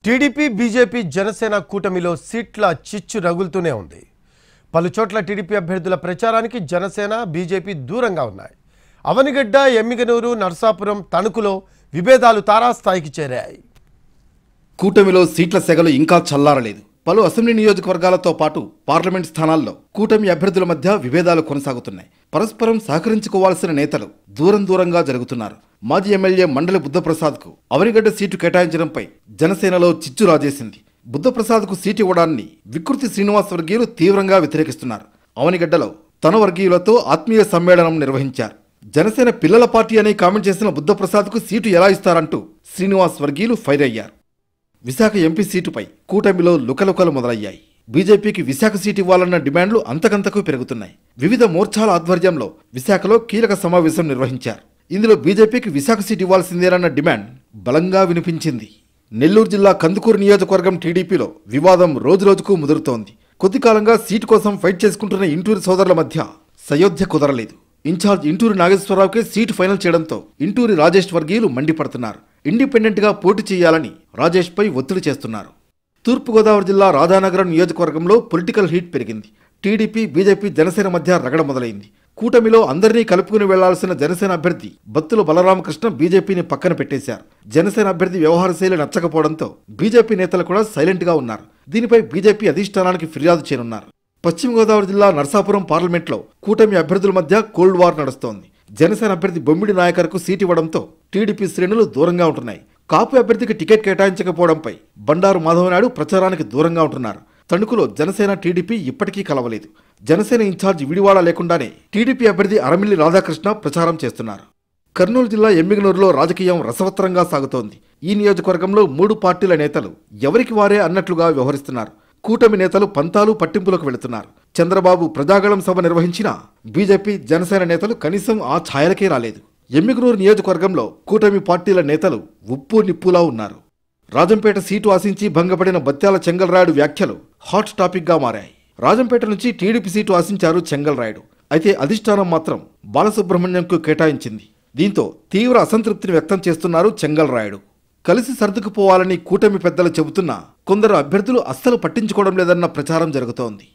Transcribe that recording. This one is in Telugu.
టీడీపీ బీజేపీ జనసేన కూటమిలో సీట్ల చిచ్చు రగులుతూనే ఉంది. పలుచోట్ల టీడీపీ అభ్యర్థుల ప్రచారానికి జనసేన బీజేపీ దూరంగా ఉన్నాయి. అవనిగడ్డ, ఎమ్మిగనూరు, నర్సాపురం, తణుకులో విభేదాలు తారాస్థాయికి చేరాయి. కూటమిలో సీట్ల సెగలు ఇంకా చల్లారలేదు. పలు అసెంబ్లీ నియోజకవర్గాలతో పాటు పార్లమెంట్ స్థానాల్లో కూటమి అభ్యర్థుల మధ్య విభేదాలు కొనసాగుతున్నాయి. పరస్పరం సహకరించుకోవాల్సిన నేతలు దూరంగా జరుగుతున్నారు. మాజీ ఎమ్మెల్యే మండలి బుద్ధప్రసాద్కు అవనిగడ్డ సీటు కేటాయించడంపై జనసేనలో చిచ్చు రాజేసింది. బుద్ధప్రసాద్కు సీటు ఇవ్వడాన్ని వికృతి శ్రీనివాస్ వర్గీయులు తీవ్రంగా వ్యతిరేకిస్తున్నారు. అవనిగడ్డలో తన వర్గీయులతో ఆత్మీయ సమ్మేళనం నిర్వహించారు. జనసేన పిల్లల పార్టీ అని కామెంట్ చేసిన బుద్ధప్రసాద్కు సీటు ఎలా ఇస్తారంటూ శ్రీనివాస్ వర్గీయులు ఫైర్ అయ్యారు. విశాఖ ఎంపీ సీటుపై కూటమిలో లుకలుకలు మొదలయ్యాయి. బీజేపీకి విశాఖ సీటు ఇవ్వాలన్న డిమాండ్లు అంతకంతకు పెరుగుతున్నాయి. వివిధ మోర్చాల ఆధ్వర్యంలో విశాఖలో కీలక సమావేశం నిర్వహించారు. ఇందులో బీజేపీకి విశాఖ సీటు ఇవ్వాల్సిందేనన్న డిమాండ్ బలంగా వినిపించింది. నెల్లూరు జిల్లా కందుకూరు నియోజకవర్గం టీడీపీలో వివాదం రోజురోజుకు ముదురుతోంది. కొద్ది కాలంగా సీటు కోసం ఫైట్ చేసుకుంటున్న ఇంటూరి సోదరుల మధ్య సయోధ్య కుదరలేదు. ఇన్ఛార్జ్ ఇంటూరి నాగేశ్వరరావుకే సీటు ఫైనల్ చేయడంతో ఇంటూరి రాజేష్ వర్గీయులు మండిపడుతున్నారు. ఇండిపెండెంట్గా పోటీ చేయాలని రాజేష్ పై ఒత్తిడి చేస్తున్నారు. తూర్పుగోదావరి జిల్లా రాధానగరం నియోజకవర్గంలో పొలిటికల్ హీట్ పెరిగింది. టీడీపీ, బీజేపీ, జనసేన మధ్య రగడ మొదలైంది. కూటమిలో అందరినీ కలుపుకుని వెళ్లాల్సిన జనసేన అభ్యర్థి బత్తుల బలరామకృష్ణ బీజేపీని పక్కన పెట్టేశారు. జనసేన అభ్యర్థి వ్యవహార శైలి నచ్చకపోవడంతో బీజేపీ నేతలు కూడా సైలెంట్గా ఉన్నారు. దీనిపై బీజేపీ అధిష్టానానికి ఫిర్యాదు చేయనున్నారు. పశ్చిమ గోదావరి జిల్లా నర్సాపురం పార్లమెంట్లో కూటమి అభ్యర్థుల మధ్య కోల్డ్ వార్ నడుస్తోంది. జనసేన అభ్యర్థి బొమ్మిడి నాయకర్కు సీటు ఇవ్వడంతో టీడీపీ శ్రేణులు దూరంగా ఉంటున్నాయి. కాపు అభ్యర్థికి టికెట్ కేటాయించకపోవడంపై బండారు మాధవనాయుడు ప్రచారానికి దూరంగా ఉంటున్నారు. తణుకులో జనసేన టీడీపీ ఇప్పటికీ కలవలేదు. జనసేన ఇన్ఛార్జ్ విడివాడ లేకుండానే టీడీపీ అభ్యర్థి అరమిల్లి రాధాకృష్ణ ప్రచారం చేస్తున్నారు. కర్నూలు జిల్లా ఎమ్మిగనూరులో రాజకీయం రసవత్తరంగా సాగుతోంది. ఈ నియోజకవర్గంలో 3 పార్టీల నేతలు ఎవరికి వారే అన్నట్లుగా వ్యవహరిస్తున్నారు. కూటమి నేతలు పంతాలు పట్టింపులకు వెళుతున్నారు. చంద్రబాబు ప్రజాగళం సభ నిర్వహించినా బీజేపీ, జనసేన నేతలు కనీసం ఆ ఛాయలకే రాలేదు. ఎమ్మిగనూరు నియోజకవర్గంలో కూటమి పార్టీల నేతలు ఉప్పు నిప్పులా ఉన్నారు. రాజంపేట సీటు ఆశించి భంగపడిన బత్యాల చెంగల్రాయుడు వ్యాఖ్యలు హాట్ టాపిక్గా మారాయి. రాజంపేట నుంచి టీడీపీ సీటు ఆశించారు చెంగల్రాయుడు. అయితే అధిష్టానం మాత్రం బాలసుబ్రహ్మణ్యంకు కేటాయించింది. దీంతో తీవ్ర అసంతృప్తిని వ్యక్తం చేస్తున్నారు చెంగల్రాయుడు. కలిసి సర్దుకుపోవాలని కూటమి పెద్దలు చెబుతున్నా కొందరు అభ్యర్థులు అస్సలు పట్టించుకోవడం లేదన్న ప్రచారం జరుగుతోంది.